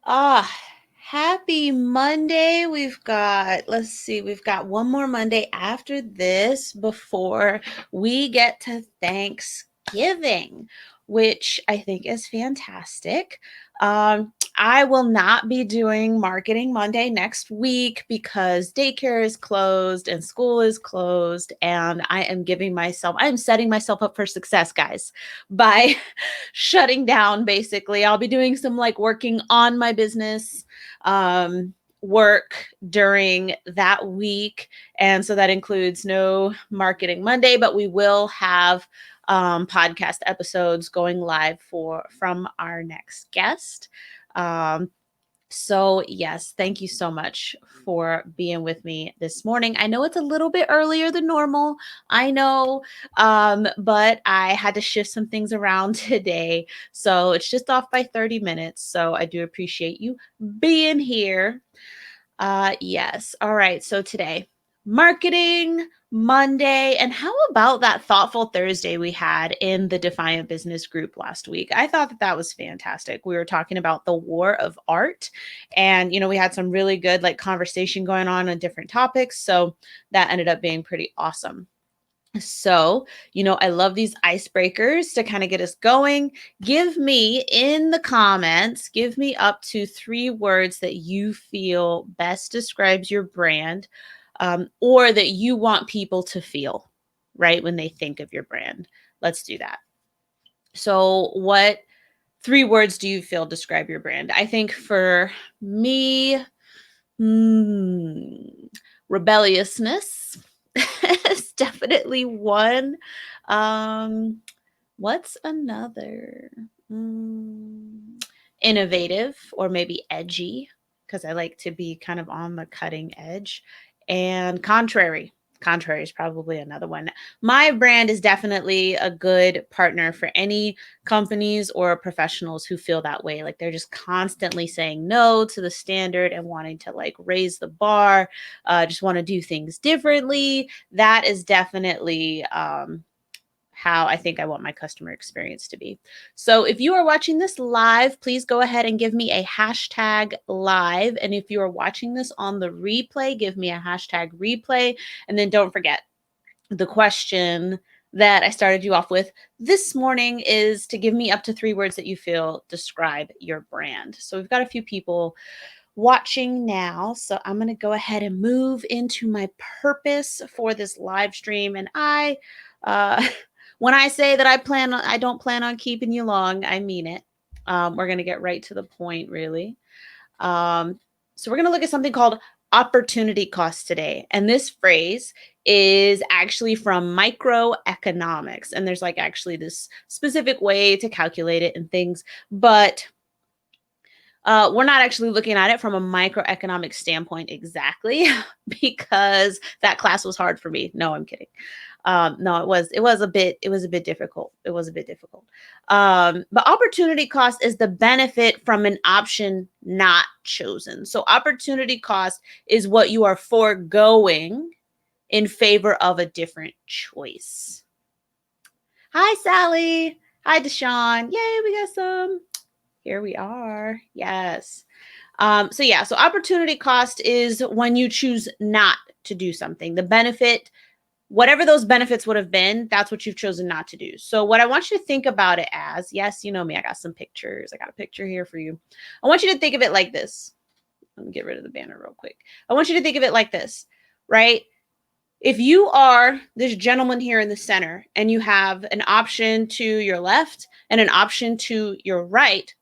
Ah, happy Monday. Let's see, we've got one more Monday after this before we get to Thanksgiving, which I think is fantastic. I will not be doing Marketing Monday next week because daycare is closed and school is closed, and I am setting myself up for success, guys, by shutting down basically. I'll be doing some like working on my business work during that week. And so that includes no Marketing Monday, but we will have podcast episodes going live from our next guest. Um, so, yes, thank you so much for being with me this morning. I know it's a little bit earlier than normal. I know, but I had to shift some things around today. So, it's just off by 30 minutes. So, I do appreciate you being here. Yes. All right. So today, Marketing Monday. And how about that thoughtful Thursday we had in the Defiant Business group last week? I thought that was fantastic. We were talking about the war of art, and we had some really good like conversation going on different topics. So that ended up being pretty awesome. So, I love these icebreakers to kind of get us going. Give me in the comments, give me up to 3 words that you feel best describes your brand, or that you want people to feel, right, when they think of your brand. Let's do that. So, what 3 words do you feel describe your brand? I think for me, rebelliousness is definitely one. Um, what's another? Innovative or maybe edgy, because I like to be kind of on the cutting edge. And contrary. Contrary is probably another one. My brand is definitely a good partner for any companies or professionals who feel that way. Like they're just constantly saying no to the standard and wanting to like raise the bar, just want to do things differently. That is definitely how I think I want my customer experience to be. So if you are watching this live, please go ahead and give me a hashtag live. And if you are watching this on the replay, give me a hashtag replay. And then don't forget, the question that I started you off with this morning is to give me up to 3 words that you feel describe your brand. So we've got a few people watching now. So I'm going to go ahead and move into my purpose for this live stream. And when I say that I don't plan on keeping you long, I mean it. We're going to get right to the point, really. So we're going to look at something called opportunity cost today. And this phrase is actually from microeconomics. And there's like actually this specific way to calculate it and things. But we're not actually looking at it from a microeconomic standpoint exactly because that class was hard for me. No, I'm kidding. No, it was a bit difficult. It was a bit difficult. But opportunity cost is the benefit from an option not chosen. So opportunity cost is what you are foregoing in favor of a different choice. Hi, Sally. Hi, Deshawn. Yay, we got some. Here we are. Yes. So opportunity cost is when you choose not to do something. The benefit, whatever those benefits would have been, that's what you've chosen not to do. So what I want you to think about it as, yes, you know me, I got some pictures. I got a picture here for you. I want you to think of it like this. Let me get rid of the banner real quick. I want you to think of it like this, right? If you are this gentleman here in the center and you have an option to your left and an option to your right,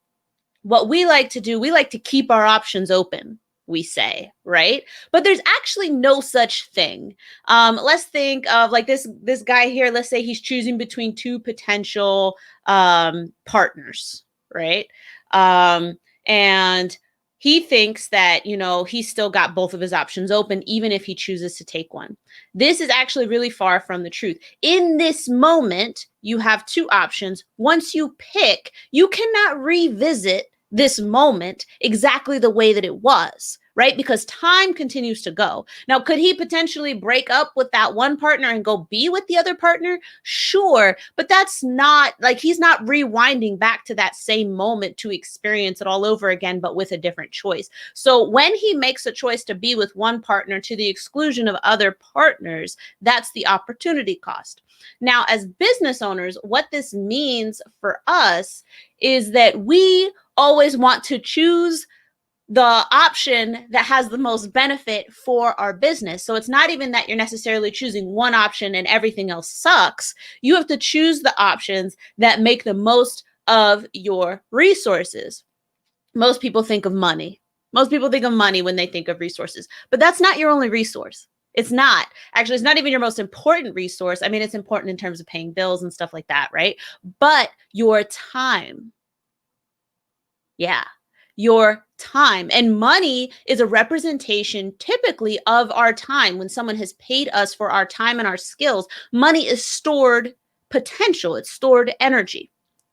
what we like to do, we like to keep our options open, we say, right? But there's actually no such thing. Let's think of like this guy here. Let's say he's choosing between 2 potential partners, right? And he thinks that, he's still got both of his options open, even if he chooses to take one. This is actually really far from the truth. In this moment, you have 2 options. Once you pick, you cannot revisit this moment exactly the way that it was, right? Because time continues to go. Now, could he potentially break up with that one partner and go be with the other partner? Sure, but that's not like he's not rewinding back to that same moment to experience it all over again, but with a different choice. So when he makes a choice to be with one partner to the exclusion of other partners, that's the opportunity cost. Now, as business owners, what this means for us is that we always want to choose the option that has the most benefit for our business. So it's not even that you're necessarily choosing one option and everything else sucks. You have to choose the options that make the most of your resources. Most people think of money. Most people think of money when they think of resources, but that's not your only resource. It's not. Actually, it's not even your most important resource. I mean, it's important in terms of paying bills and stuff like that, right? But your time. Yeah, your time. And money is a representation typically of our time. When someone has paid us for our time and our skills, money is stored potential, it's stored energy,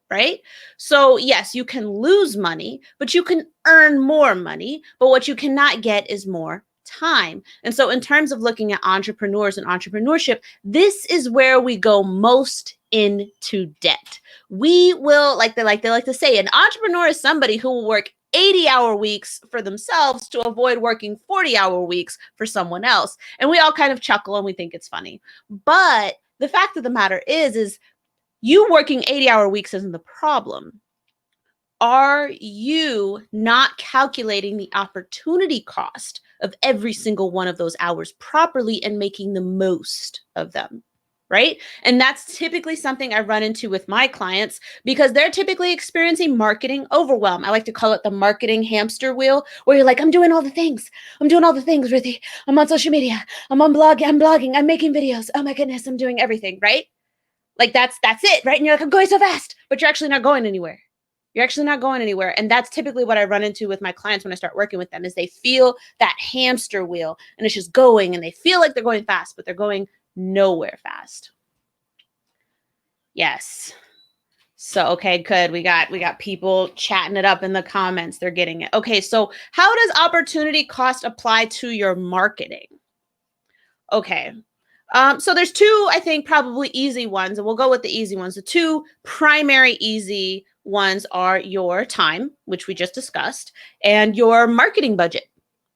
right? So, yes, you can lose money, but you can earn more money. But what you cannot get is more time. And so, in terms of looking at entrepreneurs and entrepreneurship, this is where we go most into debt. We will, like to say, an entrepreneur is somebody who will work 80-hour weeks for themselves to avoid working 40-hour weeks for someone else. And we all kind of chuckle and we think it's funny. But the fact of the matter is you working 80-hour weeks isn't the problem. Are you not calculating the opportunity cost of every single one of those hours properly and making the most of them? Right? And that's typically something I run into with my clients because they're typically experiencing marketing overwhelm. I like to call it the marketing hamster wheel, where you're like, I'm doing all the things. I'm doing all the things, Ruthie. I'm on social media. I'm on blogging. I'm blogging. I'm making videos. Oh my goodness, I'm doing everything, right? Like that's it, right? And you're like, I'm going so fast, but you're actually not going anywhere. You're actually not going anywhere. And that's typically what I run into with my clients when I start working with them is they feel that hamster wheel and it's just going and they feel like they're going fast, but they're going nowhere fast. Yes. So, okay, good. We got people chatting it up in the comments. They're getting it. Okay, so how does opportunity cost apply to your marketing? Okay. So there's two, I think, probably easy ones, and we'll go with the easy ones. The two primary easy ones are your time, which we just discussed, and your marketing budget,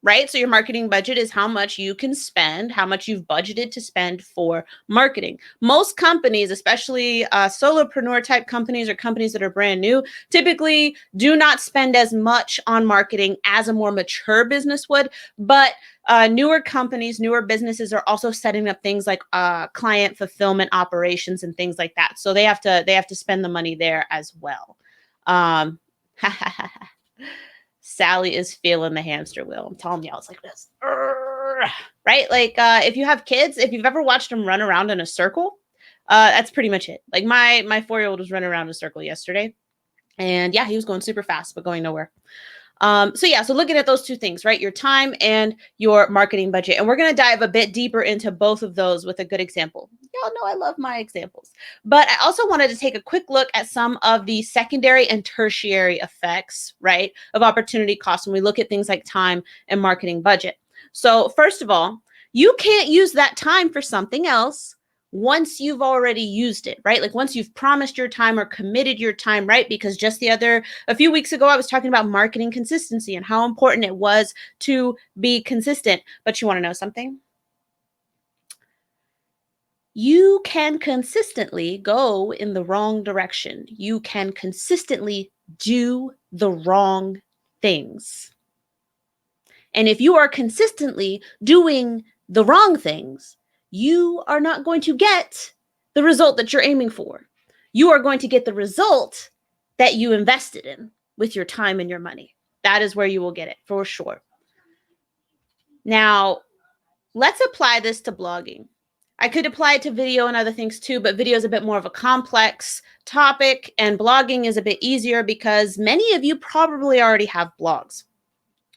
right? So your marketing budget is how much you can spend, how much you've budgeted to spend for marketing. Most companies, especially solopreneur type companies or companies that are brand new, typically do not spend as much on marketing as a more mature business would, but newer companies, newer businesses are also setting up things like client fulfillment operations and things like that. So they have to spend the money there as well. Sally is feeling the hamster wheel. I'm telling y'all, it's like this, right? Like if you have kids, if you've ever watched them run around in a circle, that's pretty much it. Like my 4-year-old was running around in a circle yesterday, and yeah, he was going super fast, but going nowhere. So looking at those two things, right? Your time and your marketing budget. And we're going to dive a bit deeper into both of those with a good example. Y'all know I love my examples. But I also wanted to take a quick look at some of the secondary and tertiary effects, right, of opportunity cost when we look at things like time and marketing budget. So first of all, you can't use that time for something else once you've already used it, right? Like once you've promised your time or committed your time, right? Because just a few weeks ago, I was talking about marketing consistency and how important it was to be consistent. But you want to know something? You can consistently go in the wrong direction. You can consistently do the wrong things. And if you are consistently doing the wrong things, you are not going to get the result that you're aiming for. You are going to get the result that you invested in with your time and your money. That is where you will get it for sure. Now, let's apply this to blogging. I could apply it to video and other things too, but video is a bit more of a complex topic, and blogging is a bit easier because many of you probably already have blogs.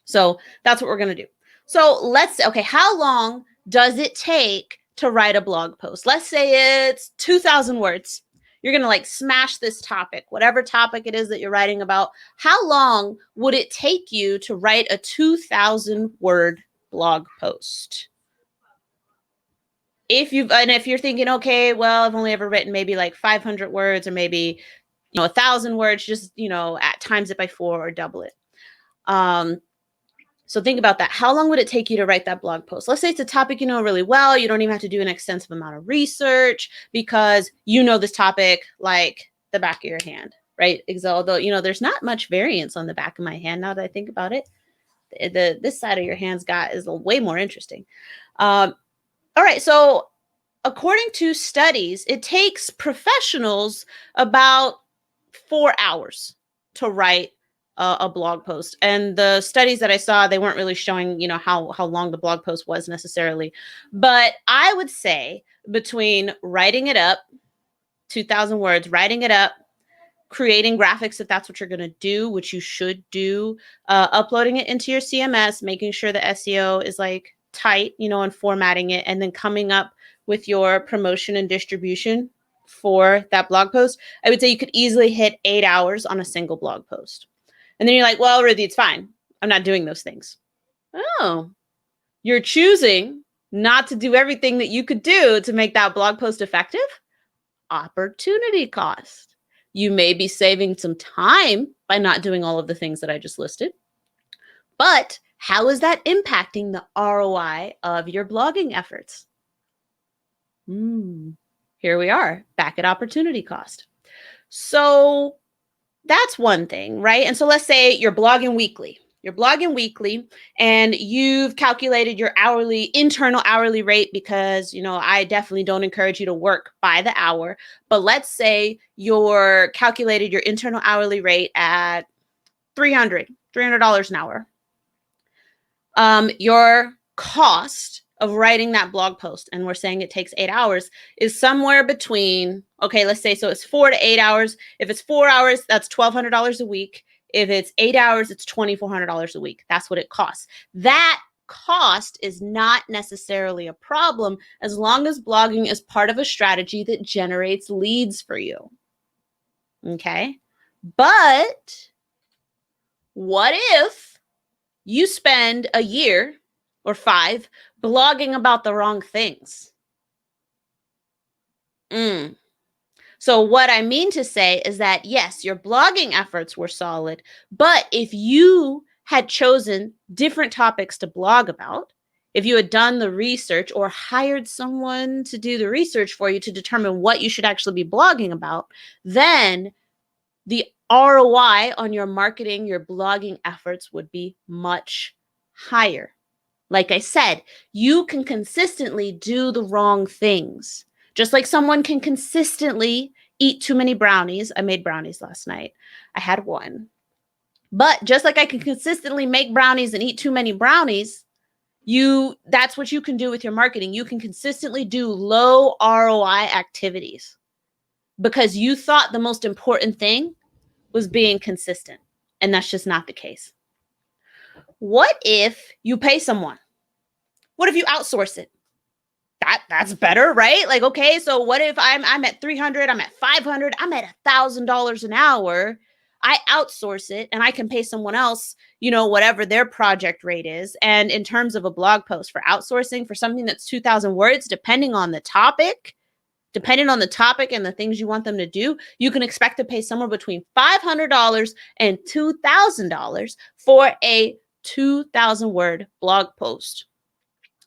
So that's what we're going to do. So how long does it take to write a blog post? Let's say it's 2,000 words. you're going to like smash this topic, whatever topic it is that you're writing about. How long would it take you to write a 2,000 word blog post? If you're thinking, okay, well, I've only ever written maybe like 500 words or maybe, 1,000 words, just, at times it by 4 or double it. So think about that. How long would it take you to write that blog post? Let's say it's a topic you know really well. You don't even have to do an extensive amount of research because you know this topic like the back of your hand, right? Although, there's not much variance on the back of my hand now that I think about it. This side of your hand's got is way more interesting. All right, so according to studies, it takes professionals about 4 hours to write a blog post. And the studies that I saw, they weren't really showing, how long the blog post was necessarily. But I would say between writing it up, 2,000 words, writing it up, creating graphics if that's what you're going to do, which you should do, uploading it into your CMS, making sure the SEO is like tight, and formatting it, and then coming up with your promotion and distribution for that blog post, I would say you could easily hit 8 hours on a single blog post. And then you're like, well, Ruthie, it's fine. I'm not doing those things. Oh, you're choosing not to do everything that you could do to make that blog post effective? Opportunity cost. You may be saving some time by not doing all of the things that I just listed. But how is that impacting the ROI of your blogging efforts? Here we are, back at opportunity cost. So that's one thing, right? And so let's say you're blogging weekly. And you've calculated your internal hourly rate because, I definitely don't encourage you to work by the hour. But let's say you're calculated your internal hourly rate at $300 an hour. Your cost of writing that blog post, and we're saying it takes 8 hours, is somewhere between, okay, let's say, so it's 4 to 8 hours. If it's 4 hours, that's $1,200 a week. If it's 8 hours, it's $2,400 a week. That's what it costs. That cost is not necessarily a problem as long as blogging is part of a strategy that generates leads for you. Okay? But what if you spend a year or 5 blogging about the wrong things? So what I mean to say is that, yes, your blogging efforts were solid, but if you had chosen different topics to blog about, if you had done the research or hired someone to do the research for you to determine what you should actually be blogging about, then the ROI on your marketing, your blogging efforts would be much higher. Like I said, you can consistently do the wrong things. Just like someone can consistently eat too many brownies. I made brownies last night. I had one. But just like I can consistently make brownies and eat too many brownies, that's what you can do with your marketing. You can consistently do low ROI activities because you thought the most important thing was being consistent. And that's just not the case. What if you pay someone? What if you outsource it? That's better, right? Like, okay, so what if I'm at 300, I'm at 500, I'm at $1,000 an hour. I outsource it and I can pay someone else, whatever their project rate is. And in terms of a blog post for outsourcing for something that's 2,000 words, depending on the topic and the things you want them to do, you can expect to pay somewhere between $500 and $2,000 for a 2,000 word blog post.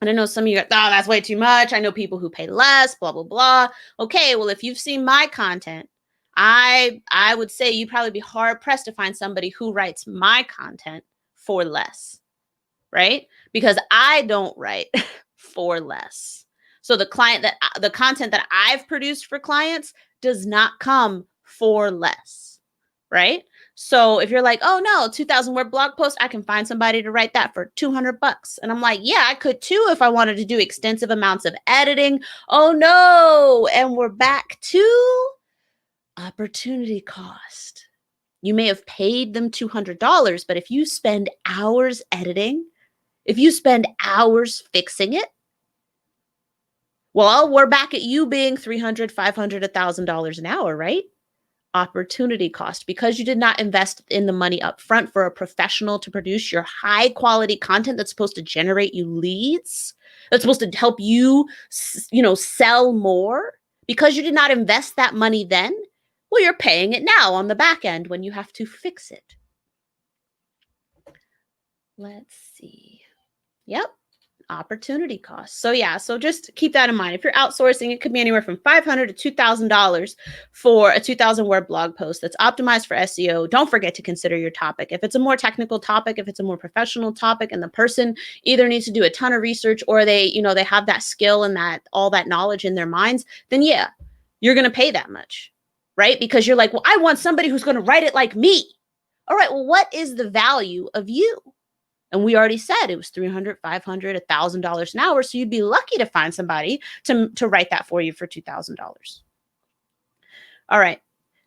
And I know some of you go, oh, that's way too much. I know people who pay less, blah, blah, blah. Okay, well, if you've seen my content, I would say you'd probably be hard pressed to find somebody who writes my content for less, right? Because I don't write for less. So the content that I've produced for clients does not come for less, right? So if you're like, oh no, 2,000 word blog post, I can find somebody to write that for $200. And I'm like, yeah, I could too if I wanted to do extensive amounts of editing. Oh no. And we're back to opportunity cost. You may have paid them $200, but if you spend hours editing, if you spend hours fixing it, Well, we're back at you being $300, $500, $1,000 an hour, right? Opportunity cost, because you did not invest in the money up front for a professional to produce your high quality content that's supposed to generate you leads, that's supposed to help you, sell more. Because you did not invest that money then, well, you're paying it now on the back end when you have to fix it. Let's see. Yep. Opportunity costs. So just keep that in mind. If you're outsourcing, it could be anywhere from $500 to $2,000 for a 2,000 word blog post that's optimized for SEO. Don't forget to consider your topic. If it's a more technical topic, if it's a more professional topic, and the person either needs to do a ton of research or they have that skill and that all that knowledge in their minds, then yeah, you're going to pay that much, right? Because you're like, well, I want somebody who's going to write it like me. All right, well, what is the value of you? And we already said it was $300, $500, $1,000 an hour. So you'd be lucky to find somebody to write that for you for $2,000. All right.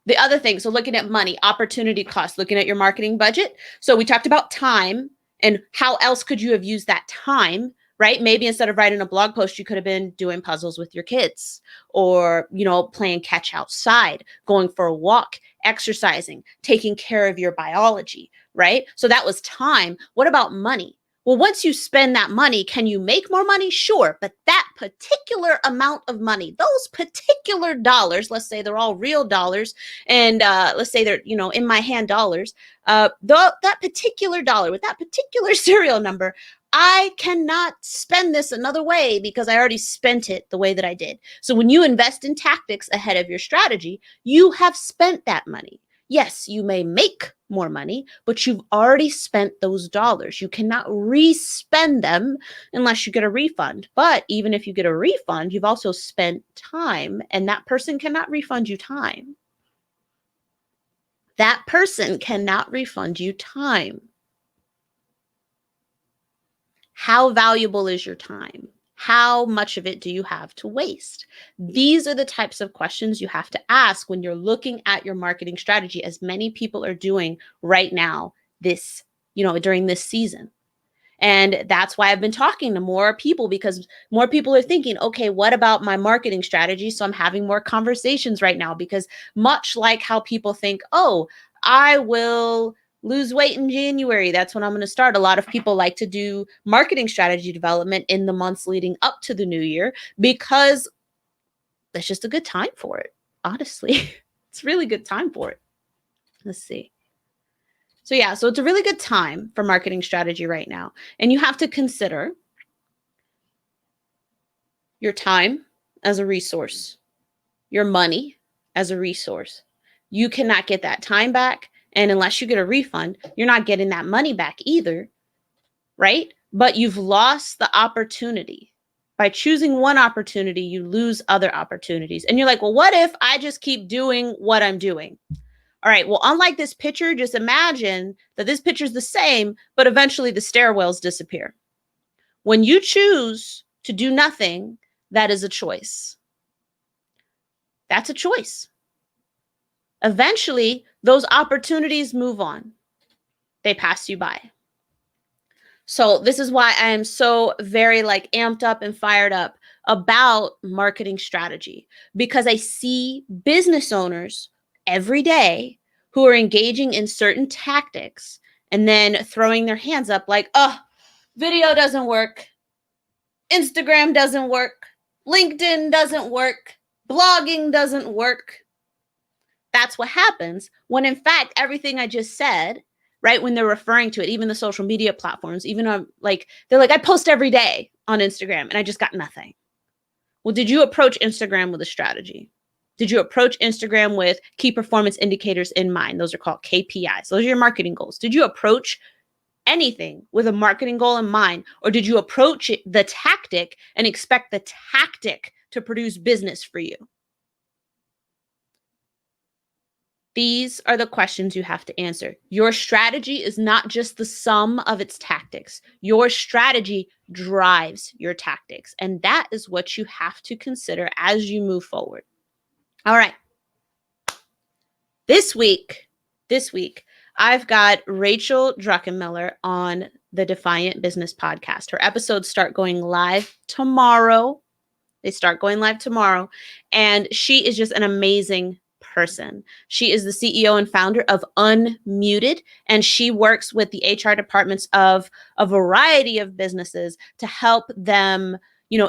The other thing, so looking at money, opportunity cost, looking at your marketing budget. So we talked about time and how else could you have used that time, right? Maybe instead of writing a blog post, you could have been doing puzzles with your kids or, playing catch outside, going for a walk, exercising, taking care of your biology, right? So that was time. What about money? Well, once you spend that money, can you make more money? Sure. But that particular amount of money, those particular dollars, let's say they're all real dollars, and let's say they're, in my hand dollars, that particular dollar with that particular serial number, I cannot spend this another way because I already spent it the way that I did. So when you invest in tactics ahead of your strategy, you have spent that money. Yes, you may make more money, but you've already spent those dollars. You cannot re-spend them unless you get a refund. But even if you get a refund, you've also spent time, and that person cannot refund you time. That person cannot refund you time. How valuable is your time? How much of it do you have to waste? These are the types of questions you have to ask when you're looking at your marketing strategy, as many people are doing right now, during this season. And that's why I've been talking to more people, because more people are thinking, okay, what about my marketing strategy? So I'm having more conversations right now, because much like how people think, oh, I will lose weight in January, that's when I'm going to start. A lot of people like to do marketing strategy development in the months leading up to the new year because that's just a good time for it. Honestly, it's a really good time for it. Let's see. So it's a really good time for marketing strategy right now. And you have to consider your time as a resource, your money as a resource. You cannot get that time back. And unless you get a refund, you're not getting that money back either, right? But you've lost the opportunity. By choosing one opportunity, you lose other opportunities. And you're like, well, what if I just keep doing what I'm doing? All right, well, unlike this picture, just imagine that this picture is the same, but eventually the stairwells disappear. When you choose to do nothing, that is a choice. That's a choice. Eventually, those opportunities move on. They pass you by. So this is why I am so very amped up and fired up about marketing strategy, because I see business owners every day who are engaging in certain tactics and then throwing their hands up like, oh, video doesn't work. Instagram doesn't work. LinkedIn doesn't work. Blogging doesn't work. That's what happens when, in fact, everything I just said, right, when they're referring to it, even the social media platforms, even they're like, I post every day on Instagram and I just got nothing. Well, did you approach Instagram with a strategy? Did you approach Instagram with key performance indicators in mind? Those are called KPIs. Those are your marketing goals. Did you approach anything with a marketing goal in mind? Or did you approach the tactic and expect the tactic to produce business for you? These are the questions you have to answer. Your strategy is not just the sum of its tactics. Your strategy drives your tactics. And that is what you have to consider as you move forward. All right. This week, I've got Rachel Druckenmiller on the Defiant Business Podcast. Her episodes start going live tomorrow. They start going live tomorrow. And she is just an amazing person. She is the CEO and founder of Unmuted, and she works with the HR departments of a variety of businesses to help them,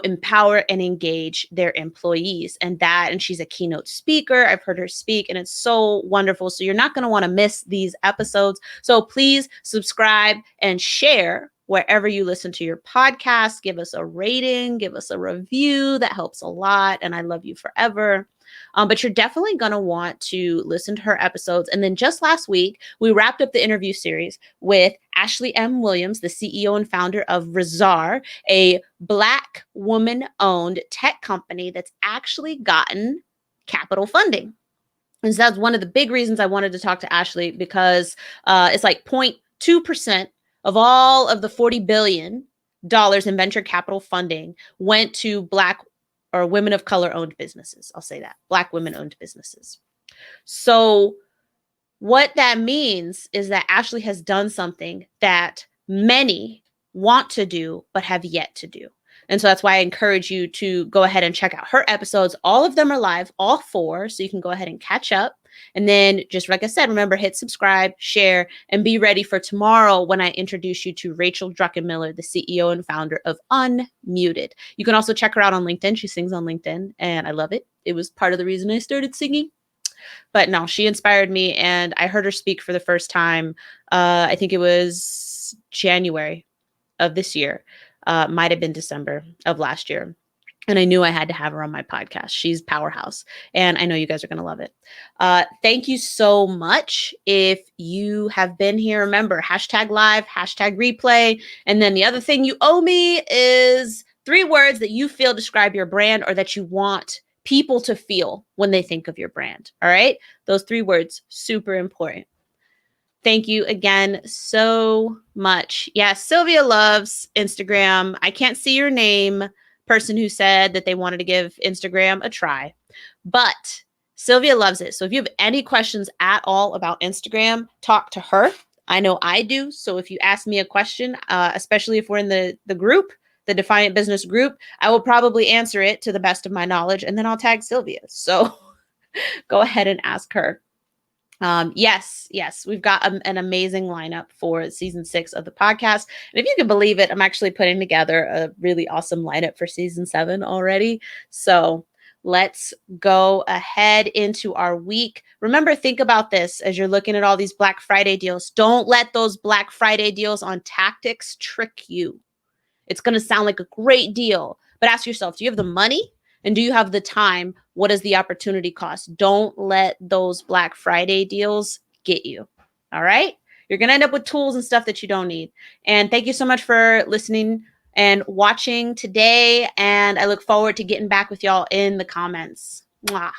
empower and engage their employees. And she's a keynote speaker. I've heard her speak, and it's so wonderful. So you're not going to want to miss these episodes. So please subscribe and share wherever you listen to your podcast. Give us a rating, give us a review. That helps a lot. And I love you forever. But you're definitely going to want to listen to her episodes. And then just last week, we wrapped up the interview series with Ashley M. Williams, the CEO and founder of Razar, a Black woman-owned tech company that's actually gotten capital funding. And so that's one of the big reasons I wanted to talk to Ashley, because it's like 0.2% of all of the $40 billion in venture capital funding went to Black or women of color owned businesses. I'll say that, Black women owned businesses. So what that means is that Ashley has done something that many want to do, but have yet to do. And so that's why I encourage you to go ahead and check out her episodes. All of them are live, all 4. So you can go ahead and catch up. And then just like I said, remember, hit subscribe, share, and be ready for tomorrow when I introduce you to Rachel Druckenmiller, the CEO and founder of Unmuted. You can also check her out on LinkedIn. She sings on LinkedIn, and I love it. It was part of the reason I started singing. But no, she inspired me, and I heard her speak for the first time. I think it was January of this year. Might have been December of last year. And I knew I had to have her on my podcast. She's powerhouse. And I know you guys are going to love it. Thank you so much. If you have been here, remember, #live, #replay. And then the other thing you owe me is 3 words that you feel describe your brand, or that you want people to feel when they think of your brand. All right. Those 3 words, super important. Thank you again so much. Yeah, Sylvia loves Instagram. I can't see your name, person who said that they wanted to give Instagram a try, but Sylvia loves it. So if you have any questions at all about Instagram, talk to her. I know I do. So if you ask me a question, especially if we're in the group, the Defiant Business group, I will probably answer it to the best of my knowledge, and then I'll tag Sylvia. So go ahead and ask her. Yes, we've got an amazing lineup for season 6 of the podcast. And if you can believe it, I'm actually putting together a really awesome lineup for season 7 already. So let's go ahead into our week. Remember, think about this as you're looking at all these Black Friday deals. Don't let those Black Friday deals on tactics trick you. It's going to sound like a great deal, but ask yourself, do you have the money? And do you have the time? What is the opportunity cost? Don't let those Black Friday deals get you. All right? You're going to end up with tools and stuff that you don't need. And thank you so much for listening and watching today. And I look forward to getting back with y'all in the comments. Mwah.